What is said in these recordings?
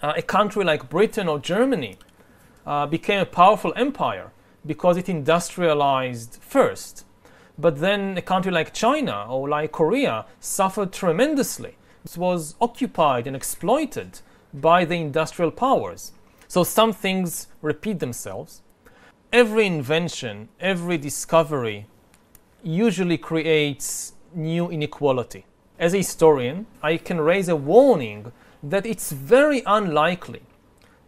a country like Britain or Germany became a powerful empire because it industrialized first. But then a country like China or like Korea suffered tremendously. It was occupied and exploited by the industrial powers. So some things repeat themselves. Every invention, every discovery usually creates new inequality. As a historian, I can raise a warning that it's very unlikely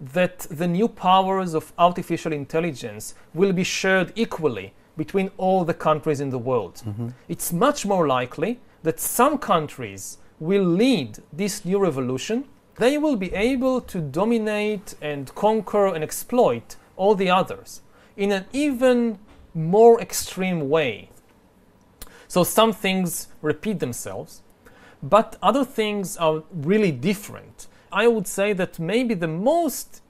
that the new powers of artificial intelligence will be shared equally between all the countries in the world. It's much more likely that some countries will lead this new revolution. They will be able to dominate and conquer and exploit all the others in an even more extreme way. So some things repeat themselves, but other things are really different. I would say that maybe the most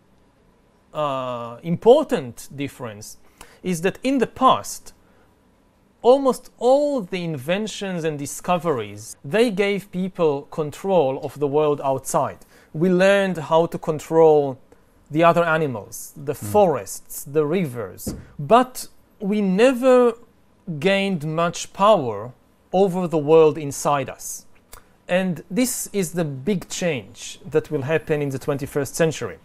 important difference is that in the past, almost all the inventions and discoveries, they gave people control of the world outside. We learned how to control the other animals, the forests, the rivers, but we never gained much power over the world inside us. And this is the big change that will happen in the 21st century.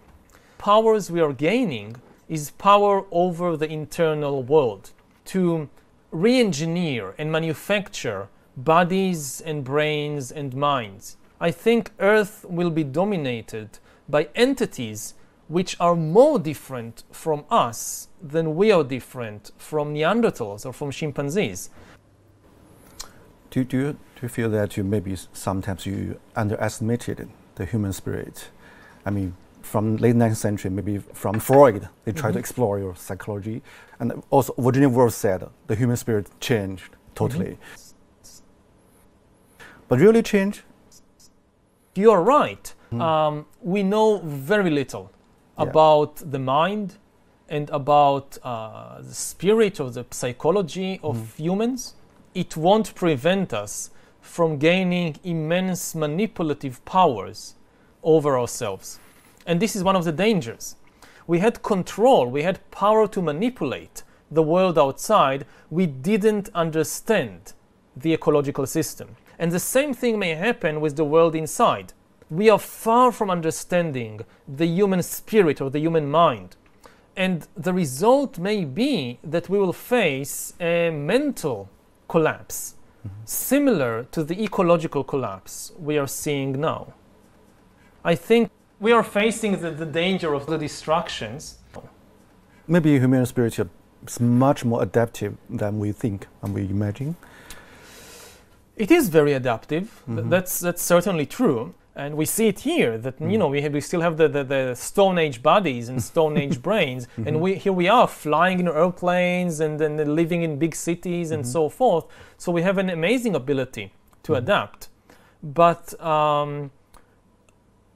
Powers we are gaining is power over the internal world, to re-engineer and manufacture bodies and brains and minds. I think Earth will be dominated by entities which are more different from us than we are different from Neanderthals or from chimpanzees. Do you feel that maybe sometimes you underestimated the human spirit? I mean, from late 19th century, maybe from Freud, they tried to explore your psychology. And also Virginia Woolf said the human spirit changed totally. But really change? You're right. We know very little about the mind and about the spirit or the psychology of humans. It won't prevent us from gaining immense manipulative powers over ourselves. And this is one of the dangers. We had control, we had power to manipulate the world outside. We didn't understand the ecological system. And the same thing may happen with the world inside. We are far from understanding the human spirit or the human mind. And the result may be that we will face a mental collapse, similar to the ecological collapse we are seeing now. I think we are facing the danger of the distractions. Maybe human spirit is much more adaptive than we think and we imagine. It is very adaptive. That's certainly true. And we see it here that we still have the Stone Age bodies and Stone Age brains, and here we are flying in airplanes and then living in big cities and so forth. So we have an amazing ability to adapt. But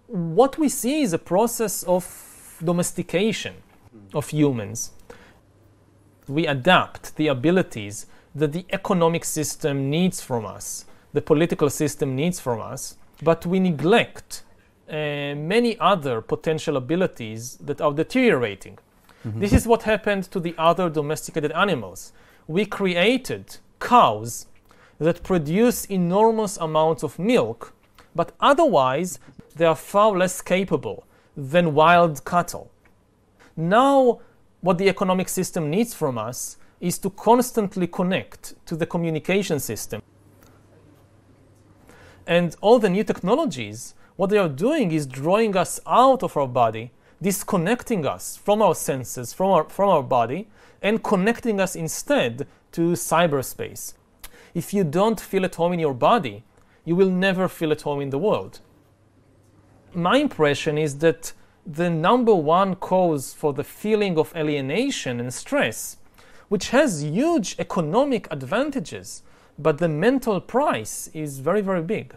what we see is a process of domestication of humans. We adapt the abilities that the economic system needs from us, the political system needs from us, but we neglect many other potential abilities that are deteriorating. This is what happened to the other domesticated animals. We created cows that produce enormous amounts of milk, but otherwise they are far less capable than wild cattle. Now, what the economic system needs from us is to constantly connect to the communication system. And all the new technologies, what they are doing is drawing us out of our body, disconnecting us from our senses, from our body, and connecting us instead to cyberspace. If you don't feel at home in your body, you will never feel at home in the world. My impression is that the number one cause for the feeling of alienation and stress, which has huge economic advantages, but the mental price is very, very big.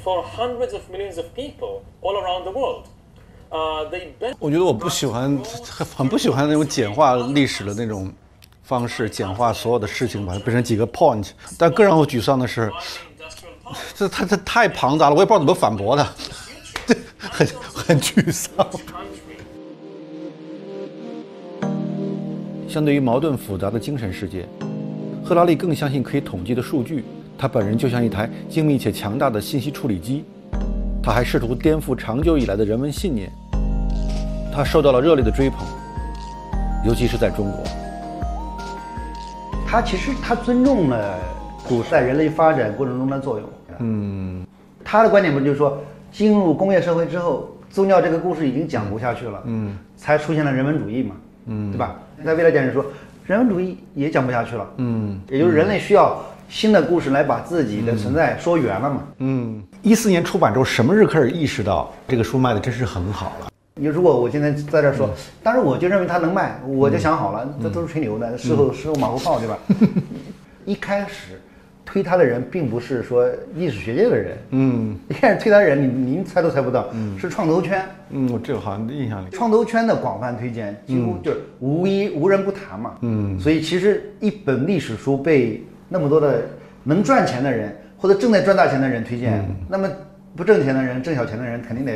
For hundreds of millions of people all around the world, 我觉得我很不喜欢那种简化历史的那种方式，简化所有的事情，把它变成几个 point。但更让我沮丧的是，这太庞杂了，我也不知道怎么反驳他，这很沮丧。相对于矛盾复杂的精神世界，赫拉利更相信可以统计的数据。他本人就像一台精密且强大的信息处理机。他还试图颠覆长久以来的人文信念。他受到了热烈的追捧，尤其是在中国。他其实尊重了在人类发展过程中的作用。他的观点不就是说，进入工业社会之后，宗教这个故事已经讲不下去了，才出现了人文主义嘛，对吧？在未来讲说，人文主义也讲不下去了，也就是人类需要新的故事来把自己的存在说圆了嘛。14年出版之后，什么时候开始意识到这个书卖的真是很好了？如果我现在在这说，当然我就认为它能卖，我就想好了，这都是吹牛的，事后马后炮，对吧？一开始推他的人并不是说历史学界的人，一开始推他的人，您猜都猜不到，是创投圈。我这个好像印象里，创投圈的广泛推荐，几乎就是无人不谈嘛。所以其实一本历史书被那么多的能赚钱的人或者正在赚大钱的人推荐，那么不挣钱的人、挣小钱的人肯定得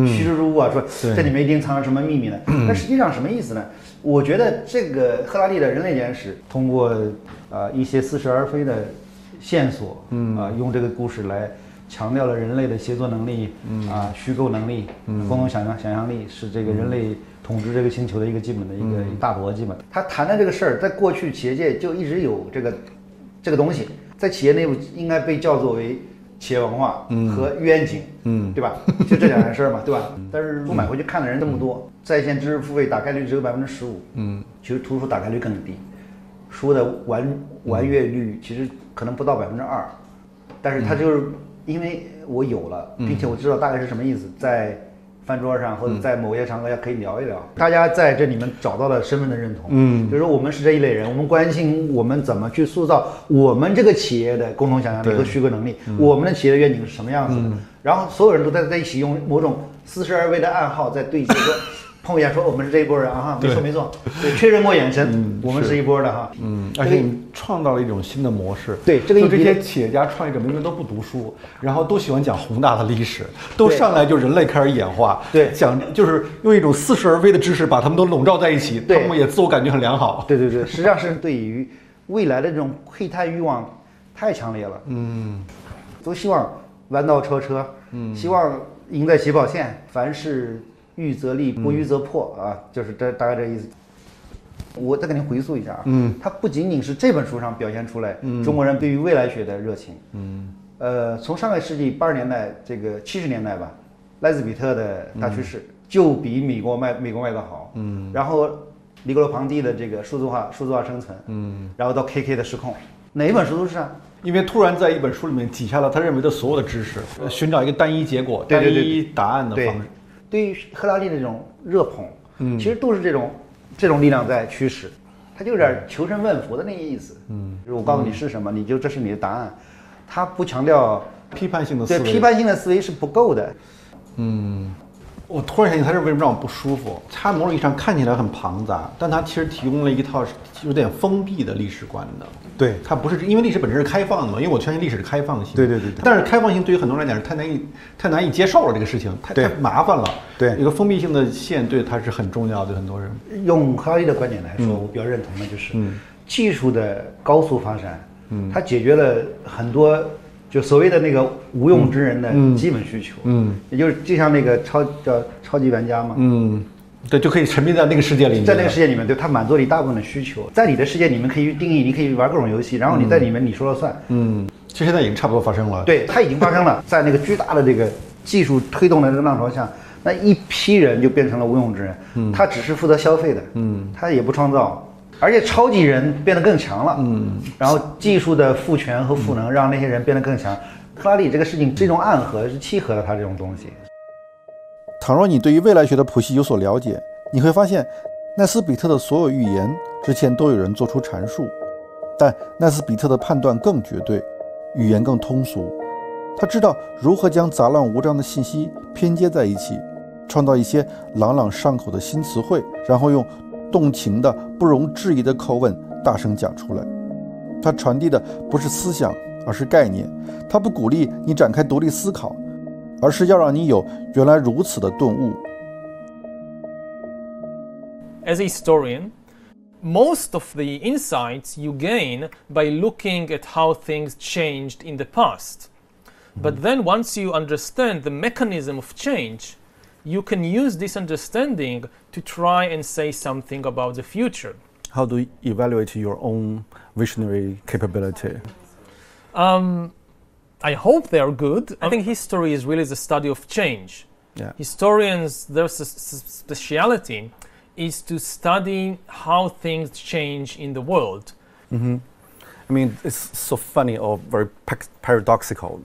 趋之若鹜啊，说这里面一定藏着什么秘密呢？那实际上什么意思呢？我觉得这个赫拉利的人类简史通过一些似是而非的线索，用这个故事来强调了人类的协作能力，虚构能力，共同想象力是这个人类统治这个星球的一个基本的一个大逻辑嘛。他谈的这个事儿，在过去企业界就一直有这个东西，在企业内部应该被叫做为企业文化和愿景，对吧？就这两件事嘛，对吧？但是书买回去看的人这么多，在线知识付费打开率只有15%，其实图书打开率更低，书的完阅率其实可能不到2%，但是它就是因为我有了，并且我知道大概是什么意思，在饭桌上或者在某些场合下可以聊一聊，大家在这里面找到了身份的认同，比如说我们是这一类人，我们关心我们怎么去塑造我们这个企业的共同想象力和虚构能力，我们的企业的愿景是什么样子的，然后所有人都在一起用某种似是而非的暗号在对接，说碰一下说我们是这一波人啊，没错，对，确认过眼神，我们是一波的哈，而且你创造了一种新的模式，对，这些企业家创业者明明都不读书，然后都喜欢讲宏大的历史，都上来就人类开始演化，对，讲就是用一种似是而非的知识把他们都笼罩在一起，他们也自我感觉很良好，对，实际上是对于未来的这种窥探欲望太强烈了，都希望弯道超车，希望赢在起跑线，凡事预则立，不预则破啊，就是大概这意思。我再给您回溯一下啊，它不仅仅是这本书上表现出来中国人对于未来学的热情，从上个世纪80年代这个70年代吧，莱兹比特的大趋势就比美国卖得好，然后尼格罗庞蒂的这个数字化生存，然后到 KK 的失控，哪一本书都是啊。因为突然在一本书里面挤下了他认为的所有的知识，寻找一个单一结果、单一答案的方式。对于赫拉利的这种热捧，其实都是这种力量在驱使，他就有点求神问佛的那个意思。就是我告诉你是什么，这是你的答案。他不强调批判性的思维，对，批判性的思维是不够的。我突然想起他是为什么让我不舒服。他某种意义上看起来很庞杂，但他其实提供了一套有点封闭的历史观的。对，它不是因为历史本身是开放的嘛，因为我相信历史是开放性。对。但是开放性对于很多人来讲是太难以接受了，这个事情太麻烦了。对，一个封闭性的线对它是很重要，对很多人。用赫拉利的观点来说，我比较认同的就是技术的高速发展，它解决了很多就所谓的那个无用之人的基本需求。也就像那个超级玩家嘛。对，就可以沉迷在那个世界里面。在那个世界里面，对，它满足了一大部分的需求。在你的世界里面可以定义，你可以玩各种游戏，然后你在里面你说了算。其实现在已经差不多发生了。对，它已经发生了，在那个巨大的这个技术推动的这个浪潮下，那一批人就变成了无用之人。他只是负责消费的，他也不创造，而且超级人变得更强了。然后技术的赋权和赋能让那些人变得更强。赫拉利这个事情，这种暗合是契合了他这种东西。倘若你对于未来学的谱系有所了解，你会发现奈斯比特的所有预言之前都有人做出阐述，但奈斯比特的判断更绝对，语言更通俗。他知道如何将杂乱无章的信息拼接在一起，创造一些朗朗上口的新词汇，然后用动情的不容置疑的口吻大声讲出来。他传递的不是思想，而是概念。它不鼓励你展开独立思考，而是要让你有原来如此的顿悟。As a historian, most of the insights you gain by looking at how things changed in the past. But then once you understand the mechanism of change, you can use this understanding to try and say something about the future. How do you evaluate your own visionary capability? I hope they are good. I think history is really the study of change. Yeah. Historians, their speciality is to study how things change in the world. I mean, it's so funny or very paradoxical.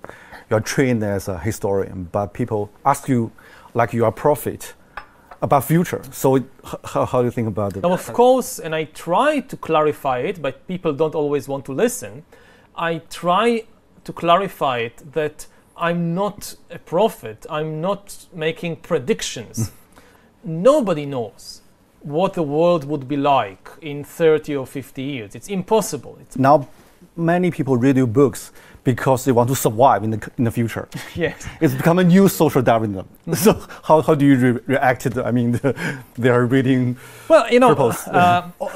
You're trained as a historian, but people ask you like you are a prophet about future. So how do you think about it? Now, of course, and I try to clarify it, but people don't always want to listen. I try to clarify it that I'm not a prophet. I'm not making predictions. Nobody knows what the world would be like in 30 or 50 years. It's impossible. Now, many people read your books because they want to survive in the future. Yes. It's become a new social Darwinism. So how do you react to I mean, they are reading Well, you know, purpose.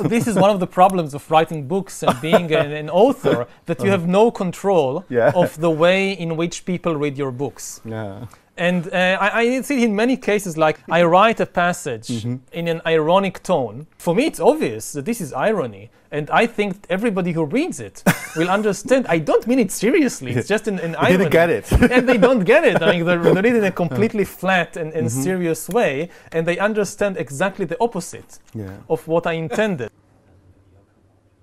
this is one of the problems of writing books and being an author, that you have no control of the way in which people read your books. Yeah. And I see it in many cases, like I write a passage in an ironic tone. For me, it's obvious that this is irony. And I think everybody who reads it will understand. I don't mean it seriously. It's just an irony. They didn't get it. And they don't get it. I mean, they read it in a completely flat and serious way. And they understand exactly the opposite of what I intended.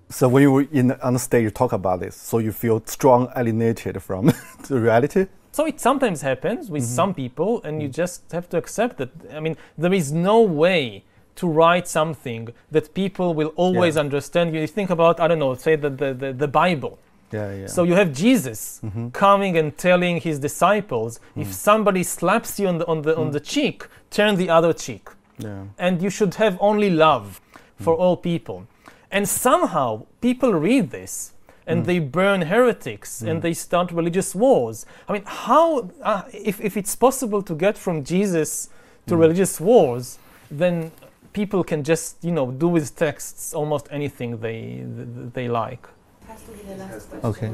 So when you were on the stage, you talk about this. So you feel strong alienated from the reality? So it sometimes happens with some people, and you just have to accept that. I mean, there is no way to write something that people will always understand. You think about, I don't know, say the Bible. So you have Jesus coming and telling his disciples, if somebody slaps you on the cheek, turn the other cheek. And you should have only love for all people. And somehow people read this and they burn heretics and they start religious wars. I mean, how, if it's possible to get from Jesus to religious wars, then people can just, do with texts almost anything they like. Okay.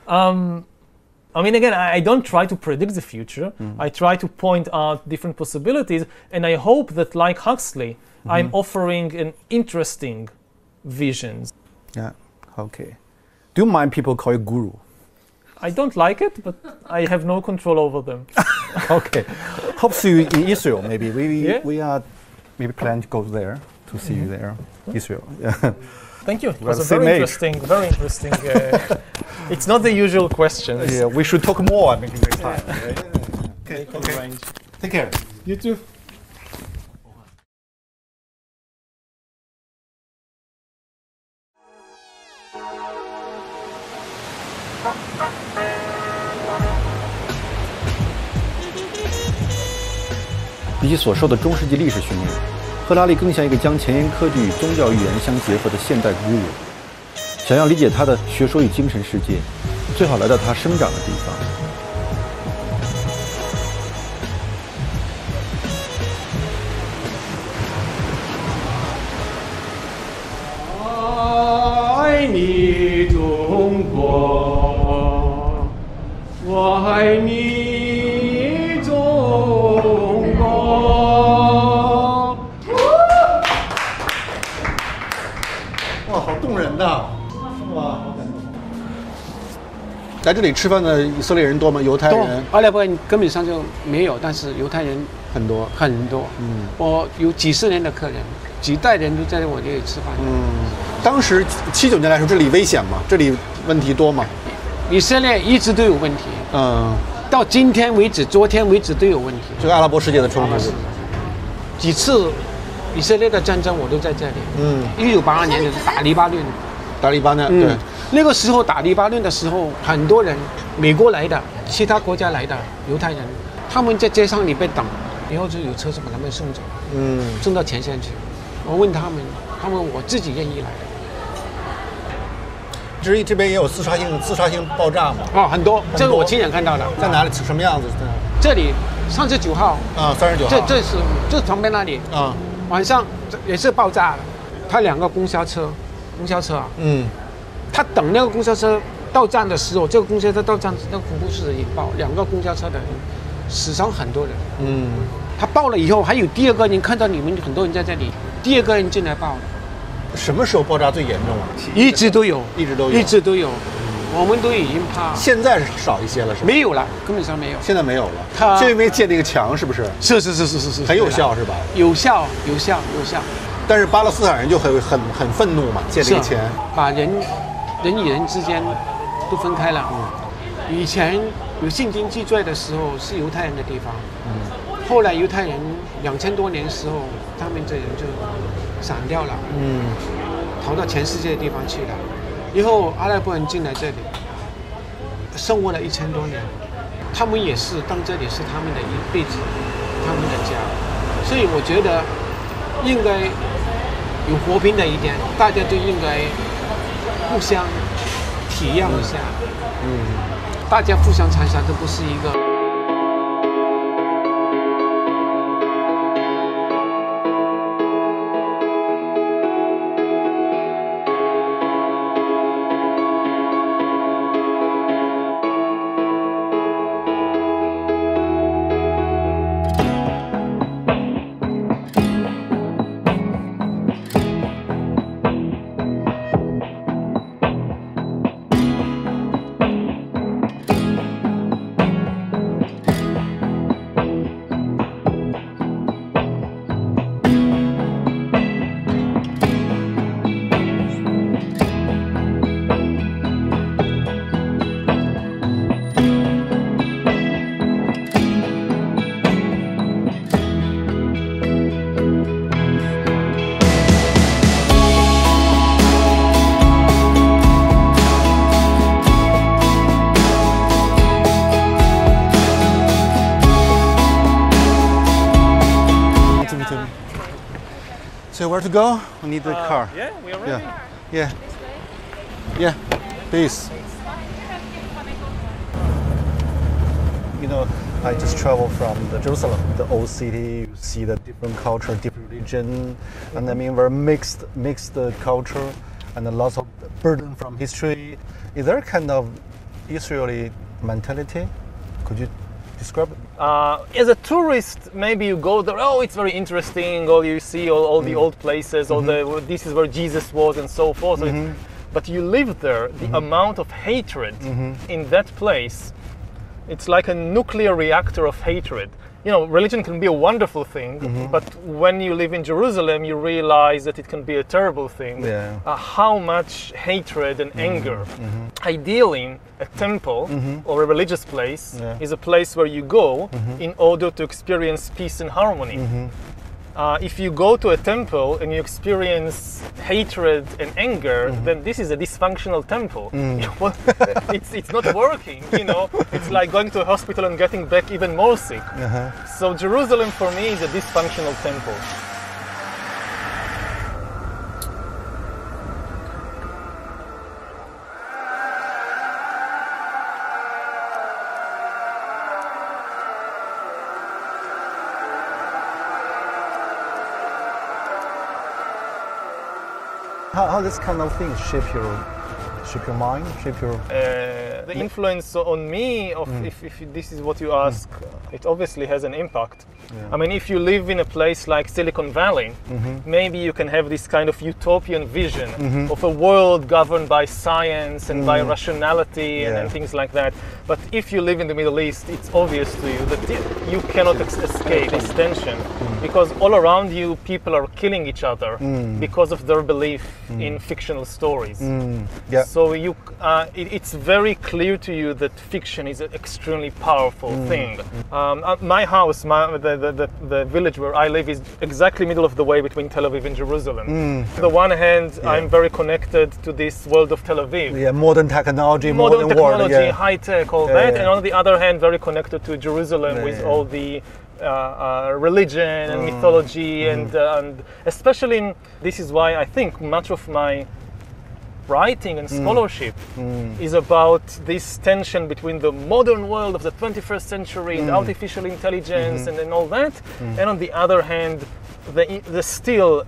I mean, again, I don't try to predict the future. I try to point out different possibilities, and I hope that, like Huxley, I'm offering an interesting visions. Yeah. Okay. Do you mind people call you guru? I don't like it, but I have no control over them. Okay. Hope to see you in Israel. Maybe we are planning to go there to see you there, Israel. Yeah. Thank you. It was very interesting. It's not the usual questions. Yeah, we should talk more maybe next time. Okay. Take care. You too. 比起所受的中世纪历史训练，赫拉利更像一个将前沿科技与宗教预言相结合的现代古鲁。想要理解他的学说与精神世界，最好来到他生长的地方。爱你中国，我爱你中国。哇，好动人呐！哇，好感动。来这里吃饭的以色列人多吗？犹太人？阿拉伯人根本上就没有，但是犹太人很多。我有几十年的客人，几代人都在我这里吃饭。当时79年来说，这里危险吗？这里问题多吗？以色列一直都有问题。到今天为止，昨天为止都有问题。这个阿拉伯世界的冲突，几次以色列的战争我都在这里。1982年就是打黎巴嫩。对。那个时候打黎巴嫩的时候，很多人，美国来的，其他国家来的犹太人，他们在街上里被等，以后就有车子把他们送走，送到前线去。我问他们我自己愿意来的。之一这边也有自杀性爆炸嘛？哦，很多，这个我亲眼看到的。在哪里？什么样子？这里39号啊，39号。这旁边那里啊，晚上也是爆炸了。他2个公交车啊，他等那个公交车到站的时候，这个公交车到站，那个恐怖事件引爆，2个公交车的人死伤很多人。他爆了以后，还有第2个人看到你们很多人在这里，第2个人进来爆了。什么时候爆炸最严重啊？一直都有。我们都已经怕。现在少一些了，是吧？没有了，根本上没有。现在没有了。就因为建那个墙，是不是？是，很有效，是吧？有效。但是巴勒斯坦人就很愤怒嘛，建这个墙，把人与人之间都分开了。以前有现今记载的时候是犹太人的地方，后来犹太人2000多年的时候，他们这人就散掉了，逃到全世界的地方去了。以后阿拉伯人进来这里，生活了1000多年，他们也是当这里是他们的一辈子，他们的家。所以我觉得应该有和平的一点，大家都应该互相体谅一下。大家互相残杀，这不是一个。So where to go? We need the car. Yeah, we are ready. Yeah. Please. You know, I just traveled from Jerusalem, the old city. You see the different culture, different religion, and I mean very mixed culture, and a lot of burden from history. Is there a kind of Israeli mentality? Could you describe it? As a tourist, maybe you go there, oh, it's very interesting, or you see all the old places, or this is where Jesus was, and so forth. But you live there, the amount of hatred in that place, it's like a nuclear reactor of hatred. You know, religion can be a wonderful thing, but when you live in Jerusalem, you realize that it can be a terrible thing. Yeah. How much hatred and anger. Ideally, a temple or a religious place is a place where you go in order to experience peace and harmony. If you go to a temple and you experience hatred and anger, then this is a dysfunctional temple. It's not working, you know. It's like going to a hospital and getting back even more sick. So Jerusalem for me is a dysfunctional temple. How this kind of things shape your mind, shape your... The influence on me, of if this is what you ask, it obviously has an impact. I mean, if you live in a place like Silicon Valley, maybe you can have this kind of utopian vision of a world governed by science and by rationality and things like that. But if you live in the Middle East, it's obvious to you that you cannot escape this tension, because all around you people are killing each other because of their belief in fictional stories. So it's very clear to you that fiction is an extremely powerful thing. My house, the village where I live, is exactly middle of the way between Tel Aviv and Jerusalem. On the one hand, I'm very connected to this world of Tel Aviv. Yeah, modern technology, high tech, all that. And on the other hand, very connected to Jerusalem with all the religion and mythology and especially this is why I think much of my writing and scholarship is about this tension between the modern world of the 21st century and artificial intelligence and all that, and on the other hand, the still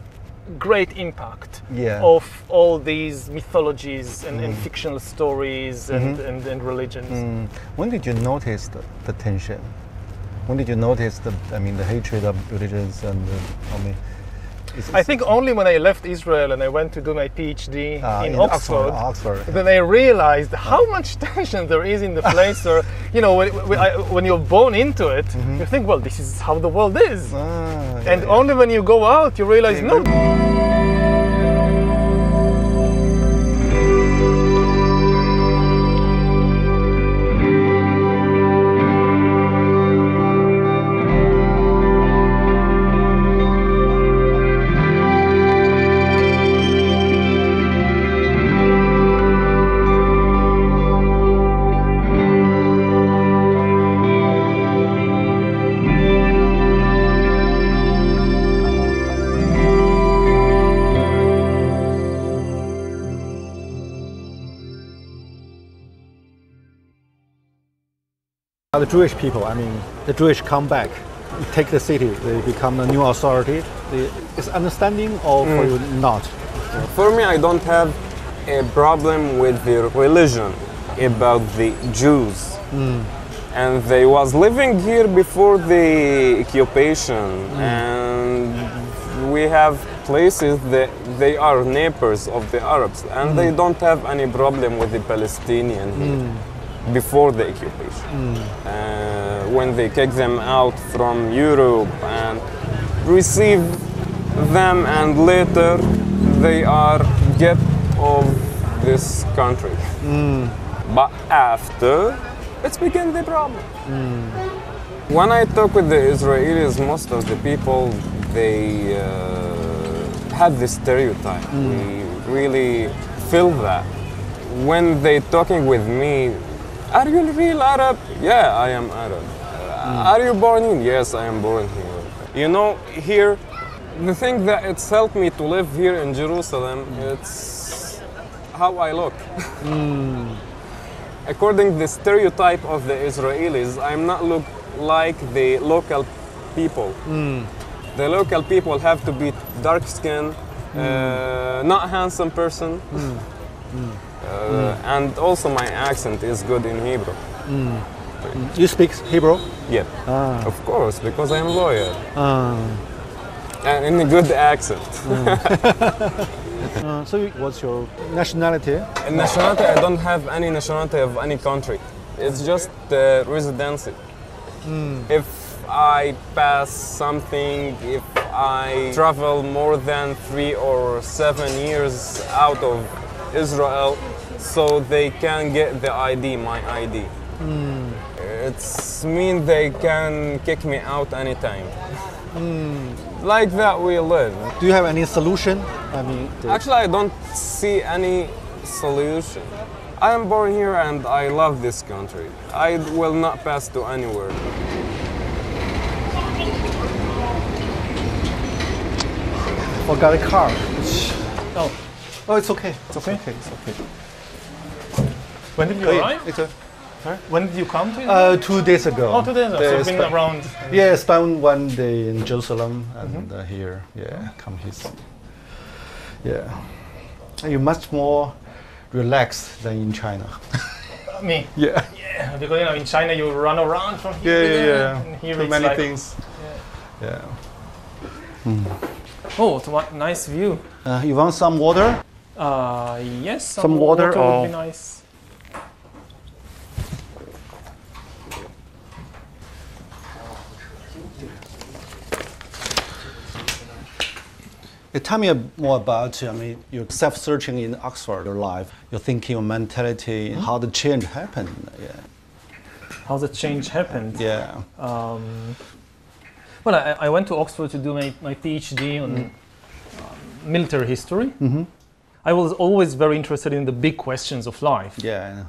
great impact of all these mythologies and fictional stories and religions. When did you notice the tension? When did you notice the hatred of religions and I think only when I left Israel and I went to do my PhD in Oxford, then I realized how much tension there is in the place. Or when you're born into it, you think, well, this is how the world is, and only when you go out, you realize no. The Jewish people, the Jewish come back, take the city, they become the new authority. Is understanding or for you not? For me, I don't have a problem with the religion about the Jews. And they was living here before the occupation, and we have places that they are neighbors of the Arabs, and they don't have any problem with the Palestinian here. Before the occupation, when they kick them out from Europe and receive them, and later they are get of this country. But after, it's became the problem. When I talk with the Israelis, most of the people, they have this stereotype. We really feel that. When they talking with me, are you real Arab? Yeah, I am Arab. Are you born here? Yes, I am born here. You know, here, the thing that it's helped me to live here in Jerusalem, it's how I look. According to the stereotype of the Israelis, I'm not look like the local people. The local people have to be dark skinned, not handsome person. And also my accent is good in Hebrew. You speak Hebrew? Yeah, of course, because I'm a lawyer. And in a good accent. So what's your nationality? Nationality, I don't have any nationality of any country. It's just residency. If I pass something, if I travel more than 3 or 7 years out of Israel, so they can get the ID, my ID. It's mean they can kick me out anytime. Like that we live. Do you have any solution? Actually, I don't see any solution. I am born here and I love this country. I will not pass to anywhere. Forgot a car. Oh, it's okay. It's okay? It's okay. When did you arrive? Sorry? When did you come to Israel? 2 days ago. Oh, 2 days ago. So you've been around. Yeah, spent 1 day in Jerusalem and here. Yeah, come here. Yeah. You're much more relaxed than in China. Me? Yeah. Yeah, because in China you run around from here to there. And here Too it's many like, things. Yeah. Oh, what nice view. You want some water? Yes, Some water would be nice. Tell me more about your self-searching in Oxford life, your thinking, your mentality, how the change happened. Yeah. How the change happened? Yeah. Well, I went to Oxford to do my PhD on military history. I was always very interested in the big questions of life. Yeah.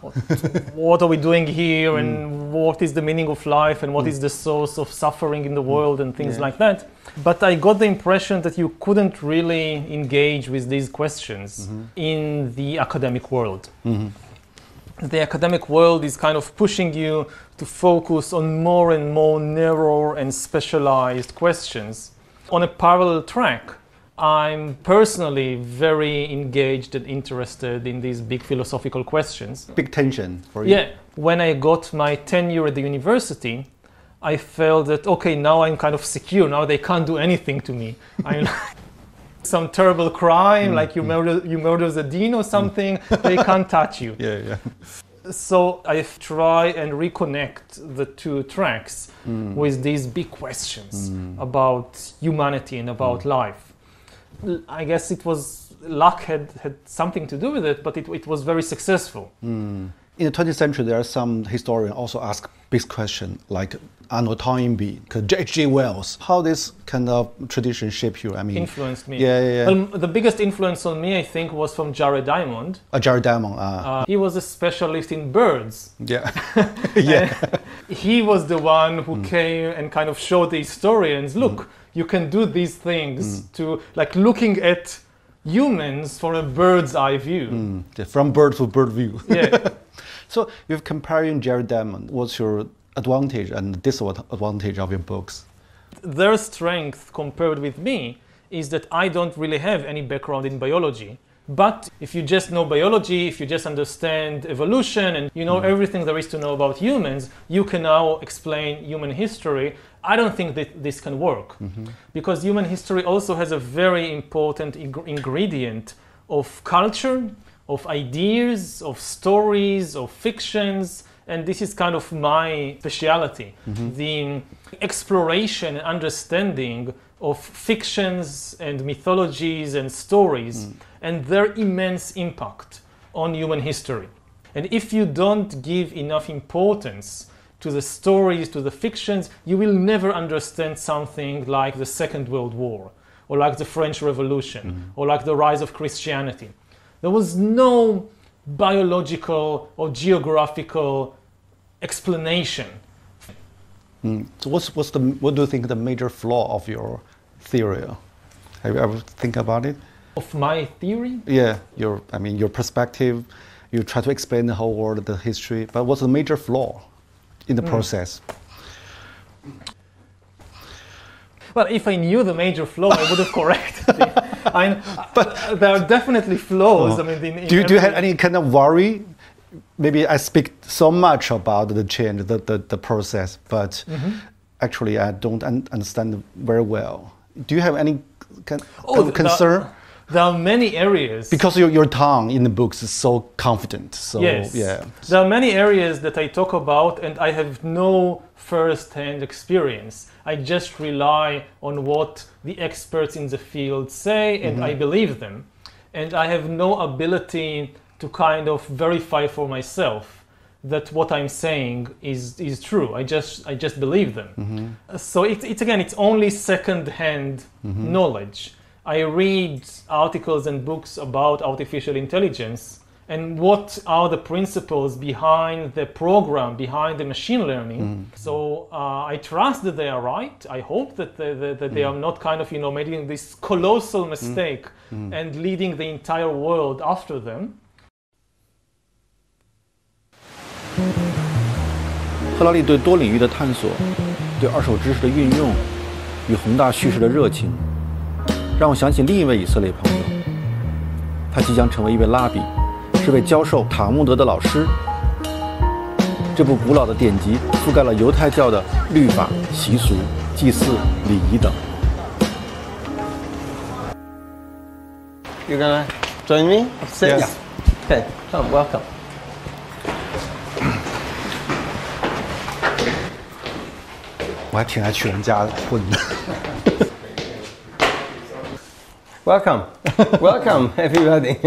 What are we doing here, and what is the meaning of life, and what is the source of suffering in the world, and things like that. But I got the impression that you couldn't really engage with these questions in the academic world. The academic world is kind of pushing you to focus on more and more narrow and specialized questions. On a parallel track, I'm personally very engaged and interested in these big philosophical questions. Big tension for you. Yeah, when I got my tenure at the university, I felt that, okay, now I'm kind of secure, now they can't do anything to me. I'm some terrible crime, like you murder the dean or something, they can't touch you. Yeah. So I try and reconnect the two tracks with these big questions about humanity and about life. I guess it was luck had something to do with it, but it was very successful. In the 20th century, there are some historians also ask big questions like Arnold Toynbee, H.G. Wells. How this kind of tradition shaped you? I mean, influenced me. Yeah. The biggest influence on me, I think, was from Jared Diamond. Jared Diamond. He was a specialist in birds. Yeah. Yeah. He was the one who came and kind of showed the historians, look, you can do these things to, like, looking at humans from a bird's eye view. From bird to bird view. Yeah. So, if comparing Jared Diamond, what's your advantage and disadvantage of your books? Their strength compared with me is that I don't really have any background in biology. But if you just know biology, if you just understand evolution and you know everything there is to know about humans, you can now explain human history. I don't think that this can work because human history also has a very important ingredient of culture, of ideas, of stories, of fictions, and this is kind of my specialty, the exploration and understanding of fictions and mythologies and stories and their immense impact on human history. And if you don't give enough importance to the stories, to the fictions, you will never understand something like the Second World War, or like the French Revolution, or like the rise of Christianity. There was no biological or geographical explanation. So what do you think the major flaw of your theory? Have you ever think about it? Of my theory? Yeah, your perspective. You try to explain the whole world, the history, but what's the major flaw in the process? Well, if I knew the major flaw, I would have corrected it. But there are definitely flaws. I mean, do you have any kind of worry? Maybe I speak so much about the change, the process, but actually I don't understand very well. Do you have any kind of concern? There are many areas. Because your tongue in the books is so confident. So, yes. Yeah. There are many areas that I talk about and I have no first-hand experience. I just rely on what the experts in the field say and I believe them. And I have no ability to kind of verify for myself that what I'm saying is true. I just believe them. So it's only second-hand knowledge. I read articles and books about artificial intelligence and what are the principles behind the program, behind the machine learning. So I trust that they are right. I hope that they are not kind of, making this colossal mistake and leading the entire world after them. 赫拉利对多领域的探索，对二手知识的运用与宏大叙事的热情，让我想起另一位以色列朋友，他即将成为一位拉比，是位教授塔木德的老师。这部古老的典籍覆盖了犹太教的律法、习俗、祭祀、礼仪等。You're gonna join me? Yes. Okay. Come, welcome. I 我还挺爱去人家混的。Welcome, welcome, everybody.